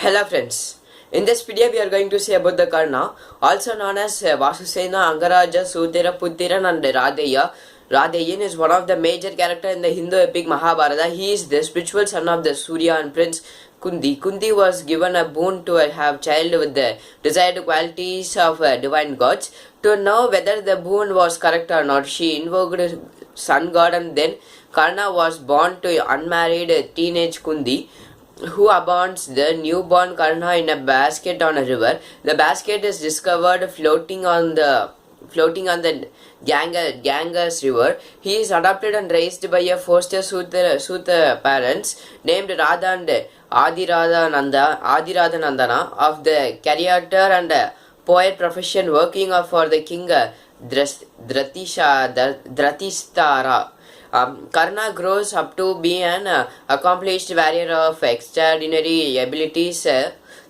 Hello friends, in this video we are going to say about the Karna, also known as Vasusena, Angaraja, Sutiraputra and Radheya. Radheyan is one of the major characters in the Hindu epic Mahabharata. He is the spiritual son of the Surya and Prince Kunti. Kunti was given a boon to have child with the desired qualities of divine gods. To know whether the boon was correct or not, she invoked sun god, and then Karna was born to unmarried teenage Kunti, who abandons the newborn Karna in a basket on a river. The basket is discovered floating on the Ganges river. He is adopted and raised by a foster Sutra parents named Radha and Adiradhanandana of the character and poet profession, working for the king Dhratistara. Karna grows up to be an accomplished warrior of extraordinary abilities,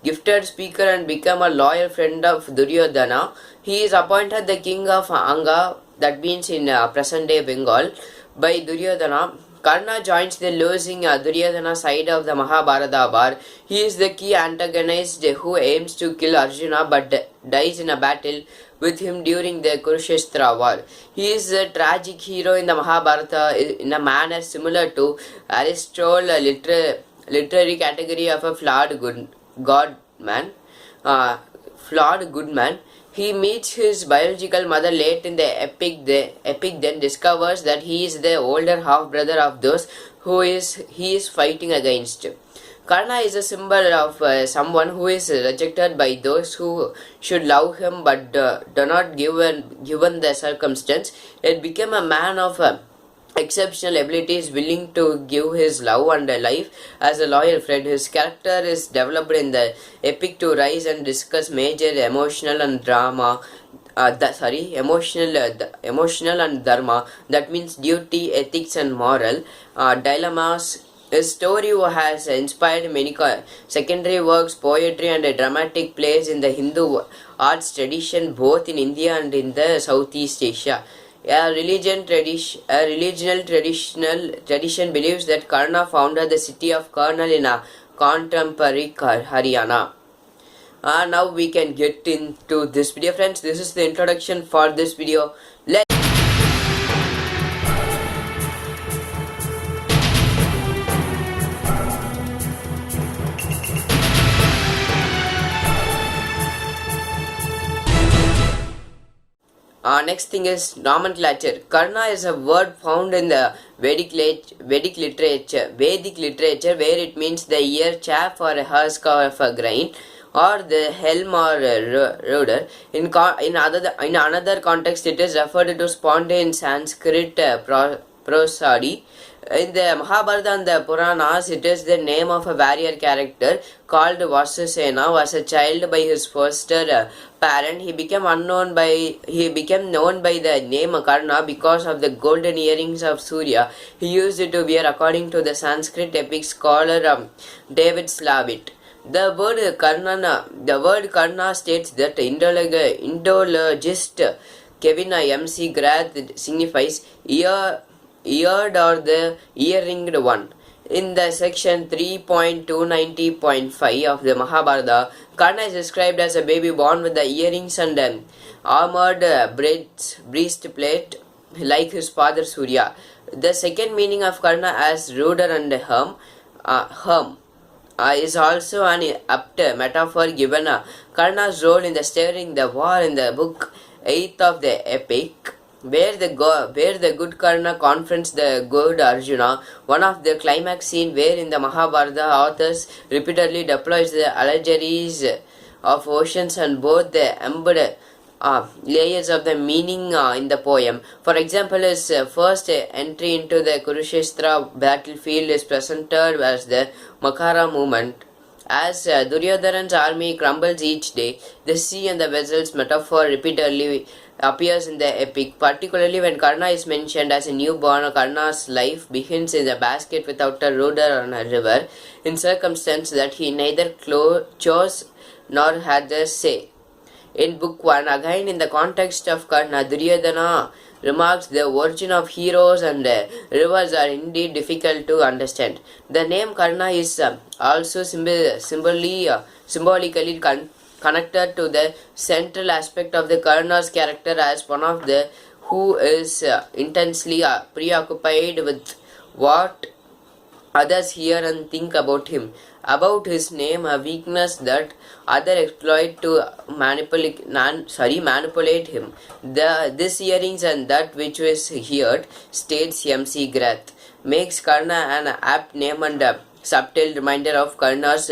gifted speaker, and become a loyal friend of Duryodhana. He is appointed the king of Anga, that means in present-day Bengal, by Duryodhana. Karna joins the losing Duryodhana side of the Mahabharata war. He is the key antagonist who aims to kill Arjuna but dies in a battle with him during the Kurukshetra war. He is a tragic hero in the Mahabharata in a manner similar to Aristotle's literary category of a flawed good man. He meets his biological mother late in the epic. The epic then discovers that he is the older half-brother of those he is fighting against. Karna is a symbol of someone who is rejected by those who should love him but do not given the circumstance. It became a man of exceptional abilities, willing to give his love and life as a loyal friend. His character is developed in the epic to rise and discuss major emotional and dharma, that means duty, ethics and moral dilemmas. His story has inspired many secondary works, poetry and dramatic plays in the Hindu arts tradition, both in India and in the Southeast Asia. A traditional tradition believes that Karna founded the city of Karna in a contemporary Haryana. Now we can get into this video, friends. This is the introduction for this video. Next thing is nomenclature. Karna is a word found in the Vedic literature, where it means the ear, chaff or a husk of a grain, or the helm or rudder. In another context, it is referred to sponge in Sanskrit prosody. In the Mahabharata and the Puranas, it is the name of a warrior character called Vasusena. Was a child by his foster parent. He became known by the name Karna because of the golden earrings of Surya he used to wear, according to the Sanskrit epic scholar David Slavit. The word Karna states that Indologist Kevin M.C. Grath signifies eared or the ear-ringed one. In the section 3.290.5 of the Mahabharata, Karna is described as a baby born with the earrings and armored breastplate like his father Surya. The second meaning of Karna as rudder and helm is also an apt metaphor given Karna's role in the steering the war in the book 8th of the epic, where the good Karna confronts the good Arjuna. One of the climax scene where in the Mahabharata authors repeatedly deploys the allegories of oceans and both the embedded layers of the meaning in the poem. For example, his first entry into the Kurukshetra battlefield is presented as the Makara movement. As Duryodhana's army crumbles each day, the sea and the vessels metaphor repeatedly appears in the epic, particularly when Karna is mentioned as a newborn. Karna's life begins in the basket without a rudder on a river, in circumstance that he neither chose nor had a say. In book 1, again in the context of Karna, Duryodhana remarks, the origin of heroes and rivers are indeed difficult to understand. The name Karna is also symbolically connected to the central aspect of the Karna's character as one of the who is intensely preoccupied with what others hear and think about him. About his name, a weakness that others exploit to manipulate him. This hearings and that which was heard, states MC Grath, makes Karna an apt name and a subtle reminder of Karna's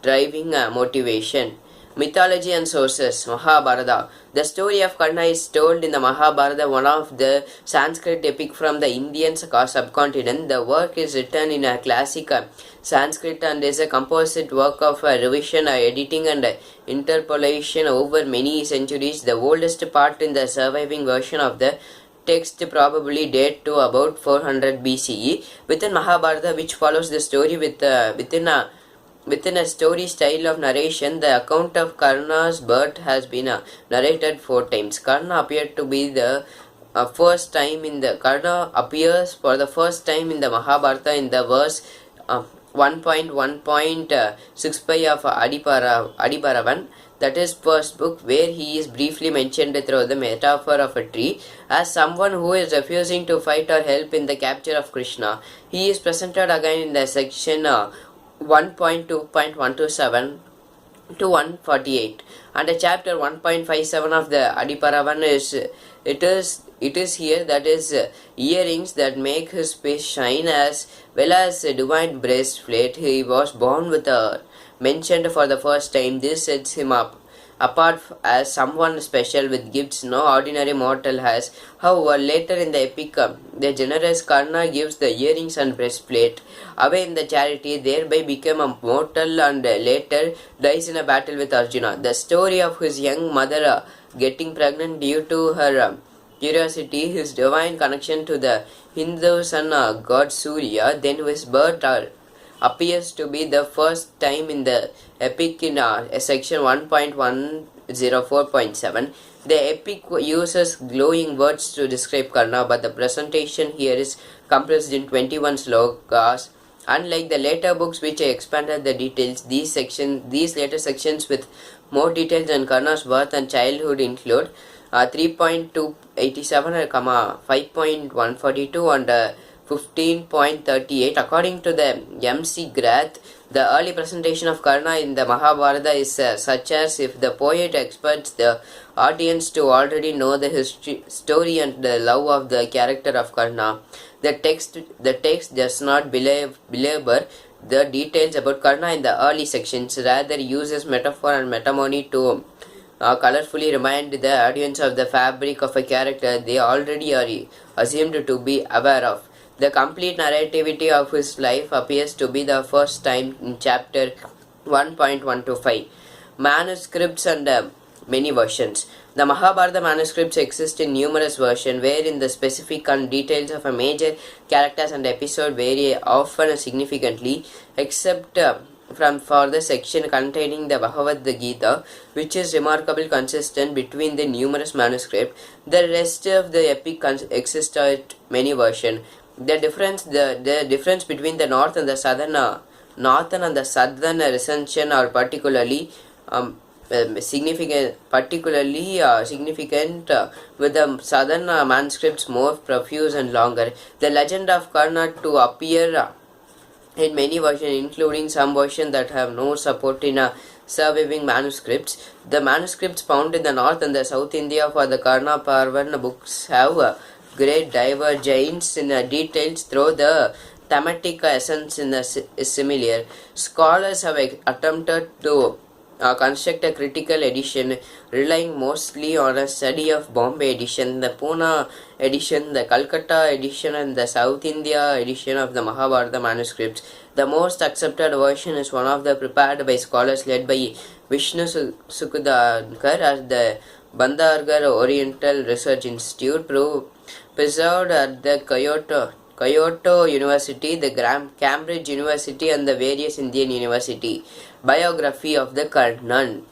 driving motivation. Mythology and sources. Mahabharata. The story of Karna is told in the Mahabharata, one of the Sanskrit epic from the Indian subcontinent. The work is written in a classic Sanskrit and is a composite work of revision, editing and interpolation over many centuries. The oldest part in the surviving version of the text probably date to about 400 BCE. Within Mahabharata, which follows the story within a story style of narration, the account of Karna's birth has been narrated 4 times. Karna appeared to be the Karna appears for the first time in the Mahabharata in the verse 1.1.65 of Adiparavan, that is first book, where he is briefly mentioned through the metaphor of a tree as someone who is refusing to fight or help in the capture of Krishna. He is presented again in the section 1.2.127 to 148, and the chapter 1.57 of the Adiparavan it is here that is earrings that make his face shine as well as a divine breastplate. He was born with a mentioned for the first time. This sets him apart as someone special with gifts no ordinary mortal has. However, later in the epic, the generous Karna gives the earrings and breastplate away in the charity, thereby became a mortal and later dies in a battle with Arjuna. The story of his young mother getting pregnant due to her curiosity, his divine connection to the Hindu sun god Surya, then his birth appears to be the first time in the epic in section 1.104.7. The epic uses glowing words to describe Karna, but the presentation here is compressed in 21 slokas. Unlike the later books which expanded the details, these later sections with more details on Karna's birth and childhood include 3.287, 5.142 and 15.38. According to the MC Grath, the early presentation of Karna in the Mahabharata is such as if the poet expects the audience to already know the story and the love of the character of Karna. The text does not belabor the details about Karna in the early sections, rather uses metaphor and metamony to colorfully remind the audience of the fabric of a character they already are assumed to be aware of. The complete narrativity of his life appears to be the first time in chapter 1.125. Manuscripts and many versions. The Mahabharata manuscripts exist in numerous versions, wherein the specific and details of a major characters and episode vary often significantly, except for the section containing the Bhagavad Gita, which is remarkably consistent between the numerous manuscripts. The rest of the epic exists at many versions. The difference between the northern and the southern recension are particularly significant, with the southern manuscripts more profuse and longer. The legend of Karna to appear in many versions, including some versions that have no support in surviving manuscripts. The manuscripts found in the north and the south India for the Karna Parvan books have great divergence in details, though the thematic essence is similar. Scholars have attempted to construct a critical edition, relying mostly on a study of Bombay edition, the Pune edition, the Calcutta edition, and the South India edition of the Mahabharata manuscripts. The most accepted version is one of the prepared by scholars led by Vishnu Sukadankar at the Bandhargarh Oriental Research Institute, preserved at the Kyoto University, the Cambridge University, and the various Indian universities. Biography of the Karnan.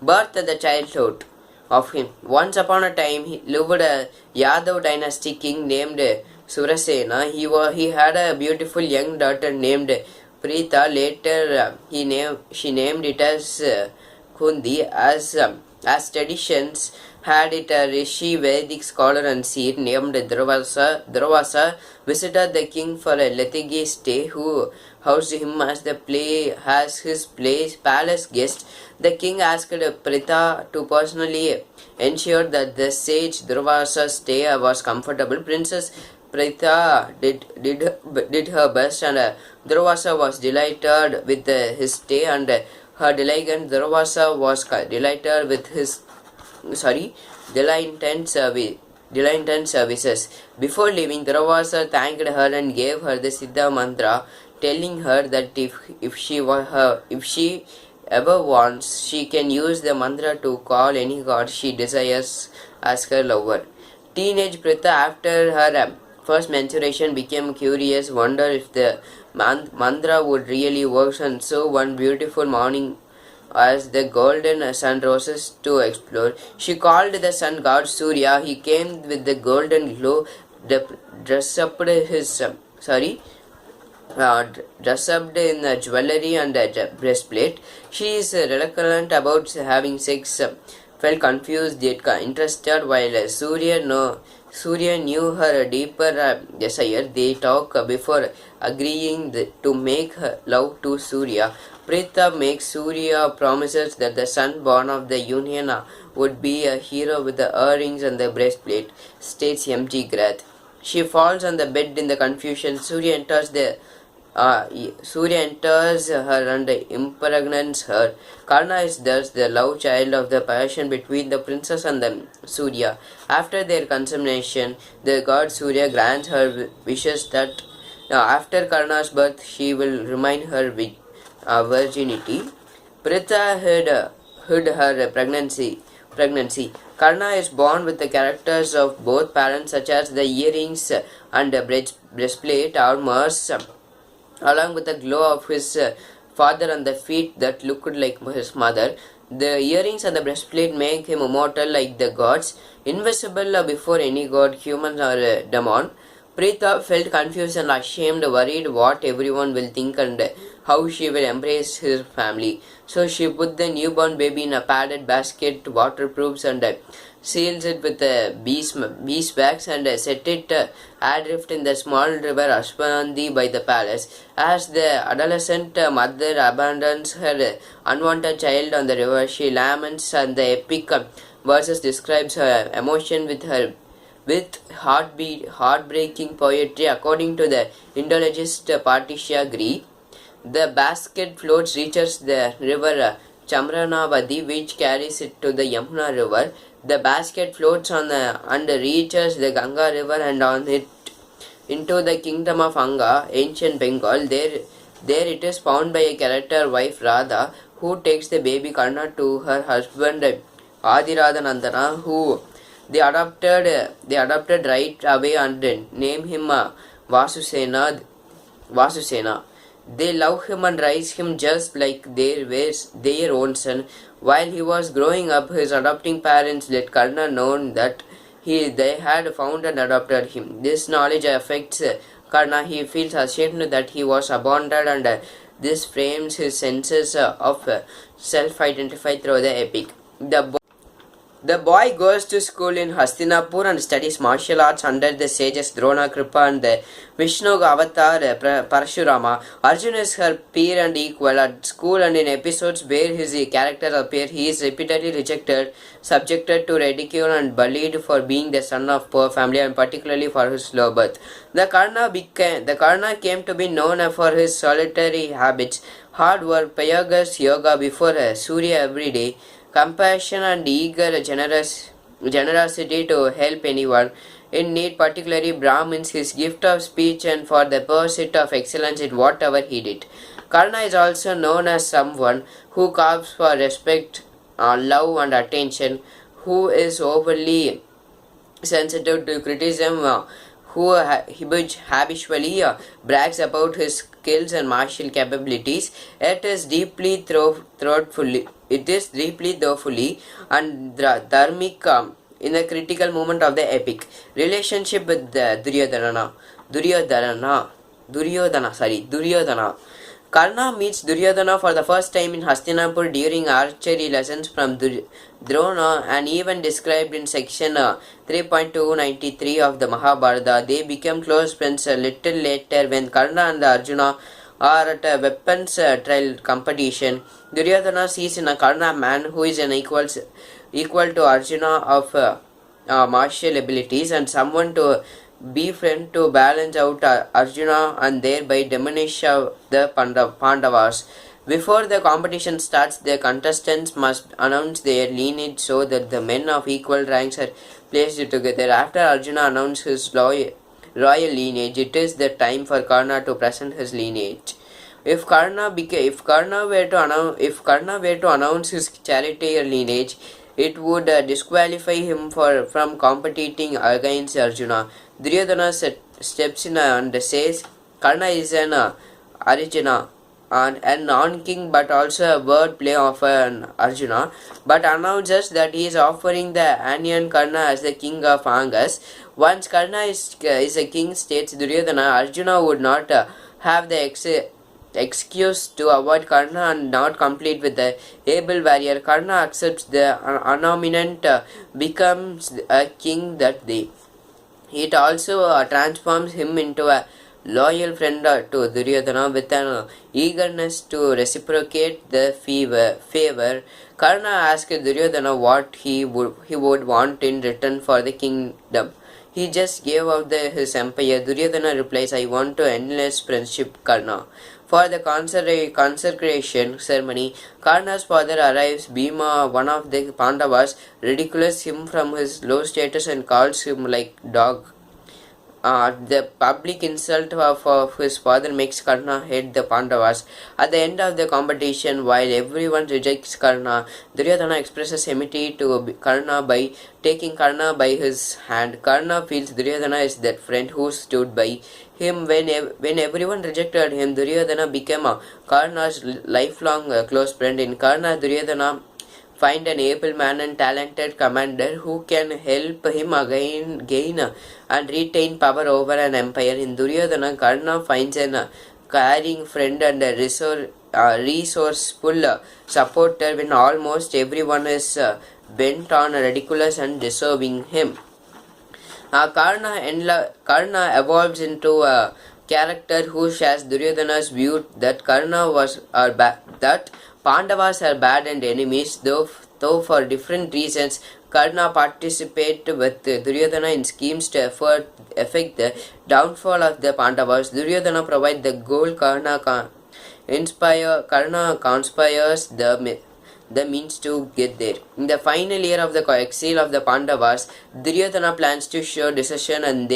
Birth and the childhood. of him. Once upon a time, he lived a Yadav dynasty king named Surasena. He had a beautiful young daughter named Preeta. Later, she named it as Kunti. As traditions had it, a Rishi Vedic scholar and seer named Durvasa visited the king for a lethargy stay, who housed him as his palace guest. The king asked Prita to personally ensure that the sage Durvasa's stay was comfortable. Princess Prita did her best, and Durvasa was delighted with his stay, and her delegate Durvasa was delighted with his Delightful services. Before leaving, Durvasa thanked her and gave her the Siddha mantra, telling her that if she ever wants, she can use the mantra to call any god she desires as her lover. Teenage Pritha, after her first menstruation, became curious, wondered if the mantra would really work, and so one beautiful morning, as the golden sun roses to explore, she called the sun god Surya. He came with the golden glow, dressed up in jewelry and a breastplate. She is reluctant about having sex, felt confused yet interested, while Surya knew her deeper desire. They talked before agreeing to make love to Surya. Prita makes Surya promises that the son born of the union would be a hero with the earrings and the breastplate, states M.G. Grath. She falls on the bed in the confusion. Surya enters her and impregnates her. Karna is thus the love child of the passion between the princess and the Surya. After their consummation, the god Surya grants her wishes that after Karna's birth she will remain her virginity. Pritha hid her pregnancy. Karna is born with the characters of both parents, such as the earrings and breastplate armors, along with the glow of his father and the feet that looked like his mother. The earrings and the breastplate make him immortal like the gods, invisible before any god, human or demon. Preeta felt confused and ashamed, worried what everyone will think and how she will embrace his family. So she put the newborn baby in a padded basket, waterproofs, and seals it with beeswax and set it adrift in the small river Ashpanandi by the palace. As the adolescent mother abandons her unwanted child on the river, she laments, and the epic verses describes her emotion with heartbreaking poetry. According to the Indologist Patisha Gree, the basket floats reaches the river Chamranavadi, which carries it to the Yamuna river. The basket floats and reaches the Ganga river and on it into the kingdom of Anga, ancient Bengal. There it is found by a character wife Radha, who takes the baby Karna to her husband Adiradhanandana, who they adopted right away and name him Vasusena. They love him and raise him just like their own son. While he was growing up, his adopting parents let Karna know that they had found and adopted him. This knowledge affects Karna. He feels ashamed that he was abandoned, and this frames his senses of self-identify through the epic. The boy goes to school in Hastinapur and studies martial arts under the sages Drona, Kripa, and the Vishnu avatar Parashurama. Arjuna is her peer and equal. At school and in episodes where his character appears, he is repeatedly rejected, subjected to ridicule, and bullied for being the son of poor family, and particularly for his low birth. The Karna came to be known for his solitary habits, hard work, Payagas yoga before Surya every day, compassion and eager generosity to help anyone in need, particularly Brahmins, his gift of speech, and for the pursuit of excellence in whatever he did. Karna is also known as someone who carves for respect, love, and attention, who is overly sensitive to criticism, who habitually brags about his skills and martial capabilities, yet is deeply It is deeply thoughtfully and dharmic in the critical moment of the epic. Relationship with the Duryodhana. Karna meets Duryodhana for the first time in Hastinapur during archery lessons from Drona and even described in section 3.293 of the Mahabharata. They became close friends a little later when Karna and Arjuna are at a weapons trial competition. Duryodhana sees in a Karna man who is equal to Arjuna of martial abilities and someone to befriend to balance out Arjuna and thereby diminish the Pandavas. Before the competition starts, the contestants must announce their lineage so that the men of equal ranks are placed together. After Arjuna announces his royal lineage, it is the time for Karna to present his lineage. If Karna were to announce his charioteer lineage, it would disqualify him from competing against Arjuna. Duryodhana steps in and says, Karna is an Arjuna, a non-king but also a word play of an Arjuna, but announces that he is offering the Anyan Karna as the king of Angas. Once Karna is a king, states Duryodhana, Arjuna would not have the excuse to avoid Karna and not complete with the able warrior. Karna accepts the anominant, becomes a king that day. It also transforms him into a loyal friend to Duryodhana with an eagerness to reciprocate the favor. Karna asked Duryodhana what he would want in return for the kingdom. He just gave out his empire. Duryodhana replies, I want to endless friendship, Karna. For the consecration ceremony, Karna's father arrives. Bhima, one of the Pandavas, ridicules him from his low status and calls him like dog. The public insult of his father makes Karna hate the Pandavas. At the end of the competition, while everyone rejects Karna, Duryodhana expresses enmity to Karna by taking Karna by his hand. Karna feels Duryodhana is that friend who stood by him when everyone rejected him. Duryodhana became Karna's lifelong close friend. In Karna, Duryodhana find an able man and talented commander who can help him again gain and retain power over an empire. In Duryodhana, Karna finds an caring friend and a resourceful supporter when almost everyone is bent on ridiculous and deserving him. Karna evolves into a character who shares Duryodhana's view that that Pandavas are bad and enemies, though for different reasons. Karna participates with Duryodhana in schemes to affect the downfall of the Pandavas. Duryodhana provides the goal. Karna conspires the means to get there. In the final year of the exile of the Pandavas, Duryodhana plans to show decision and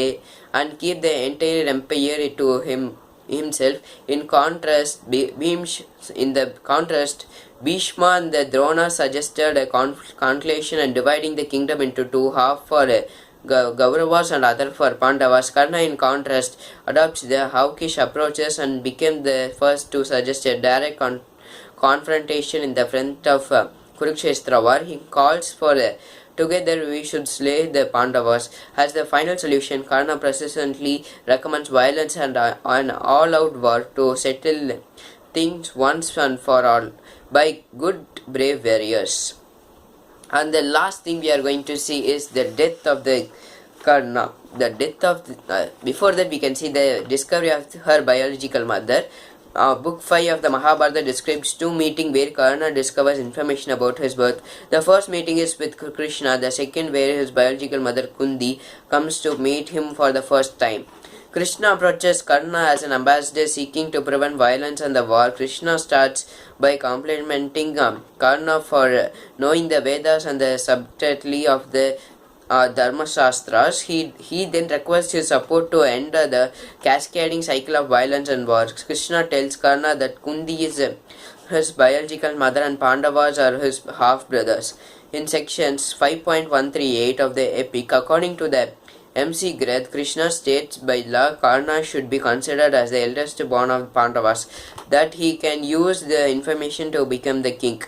keep the entire empire to himself. In contrast, Bhishma and the Drona suggested a conflation and dividing the kingdom into two, half for Kauravas and other for Pandavas. Karna, in contrast, adopts the hawkish approaches and became the first to suggest a direct confrontation in the front of Kurukshetra war. He calls for together we should slay the Pandavas. As the final solution, Karna persistently recommends violence and an all-out war to settle things once and for all by good brave warriors. And the last thing we are going to see is the death of the Karna. The death of before that we can see the discovery of her biological mother. Book 5 of the Mahabharata describes two meetings where Karna discovers information about his birth. The first meeting is with Krishna, the second where his biological mother Kunti comes to meet him for the first time. Krishna approaches Karna as an ambassador seeking to prevent violence and the war. Krishna starts by complimenting Karna for knowing the Vedas and the subtlety of the Dharma Shastras. He then requests his support to end the cascading cycle of violence and war. Krishna tells Karna that Kunti is his biological mother and Pandavas are his half-brothers. In sections 5.138 of the epic, according to the MC Greth, Krishna states by law Karna should be considered as the eldest born of Pandavas, that he can use the information to become the king.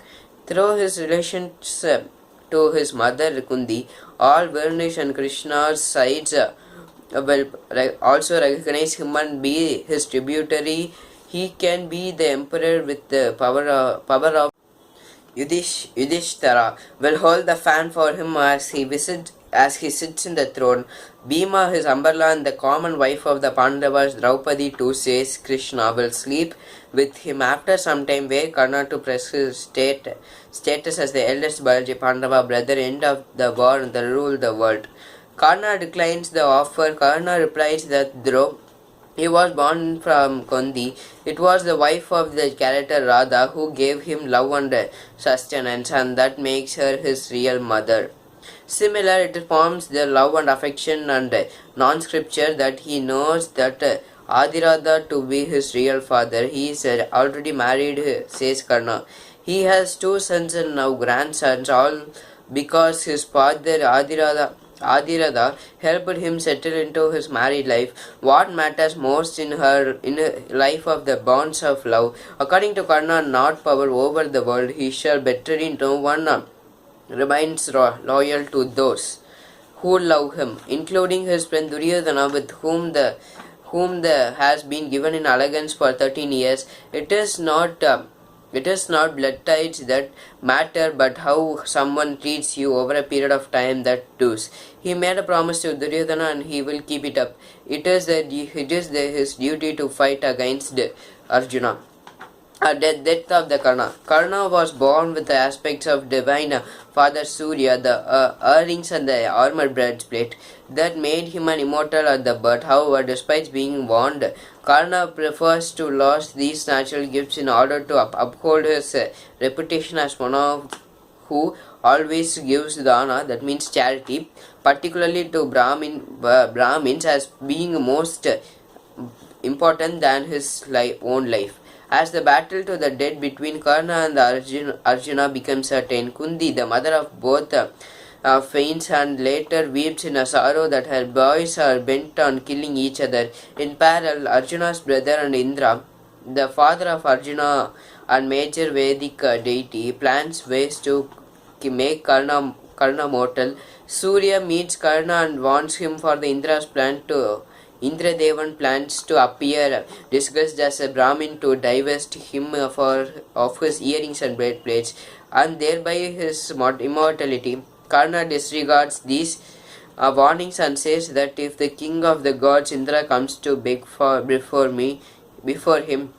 Through his relationship to his mother Kunti, all Varnish and Krishna's sides will also recognize him and be his tributary. He can be the emperor with the power of Yudhishthira will hold the fan for him as he sits in the throne. Bhima, his umbrella, and the common wife of the Pandavas, Draupadi too, says Krishna will sleep with him after some time, where Karna to press his status as the eldest Balaji Pandava brother, end of the war and the rule the world. Karna declines the offer. Karna replies that though he was born from Kunti, it was the wife of the character Radha who gave him love and sustenance, and that makes her his real mother. Similar, it forms the love and affection and non-scripture that he knows that Adirada to be his real father. He is already married, says Karna. He has two sons and now grandsons, all because his father Adirada helped him settle into his married life. What matters most in her life of the bonds of love. According to Karna, not power over the world. He shall betterly no one remains loyal to those who love him, including his friend Duryodhana, with whom the has been given in alliance for 13 years. It is not blood ties that matter, but how someone treats you over a period of time that does. He made a promise to Duryodhana and he will keep it up. It is his duty to fight against Arjuna. Death of the Karna. Karna was born with the aspects of divine father Surya, the earrings and the armor breastplate that made him an immortal at the birth. However, despite being warned, Karna prefers to lose these natural gifts in order to uphold his reputation as one of who always gives dana, that means charity, particularly to Brahmins, as being most important than his own life. As the battle to the death between Karna and Arjuna becomes certain, Kunti, the mother of both, faints and later weeps in a sorrow that her boys are bent on killing each other. In parallel, Arjuna's brother and Indra, the father of Arjuna and major Vedic deity, plans ways to make Karna mortal. Surya meets Karna and warns him for the Indra's plan to Indradevan plans to appear disguised as a Brahmin to divest him of his earrings and breastplates, and thereby his immortality. Karna disregards these warnings and says that if the king of the gods Indra comes to beg before him,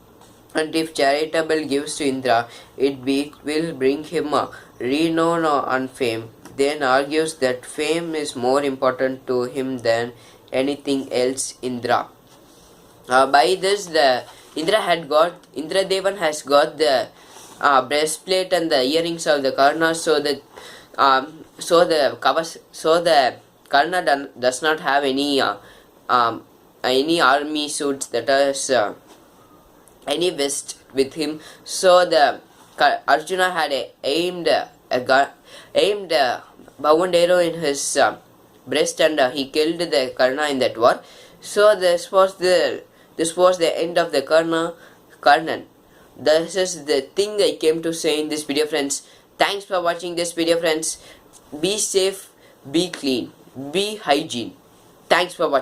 and if charitable gives to Indra, will bring him renown and fame. Then argues that fame is more important to him than anything else. By this, the Indradevan has got the breastplate and the earrings of the Karna, so the Karna does not have any army suits, that is any vest with him. So the Arjuna had aimed a bow and arrow in his breast, and he killed the Karna in that war. So this was the end of the Karnan. This is the thing I came to say in this video, friends. Thanks for watching this video, friends. Be safe, be clean, be hygiene. Thanks for watching.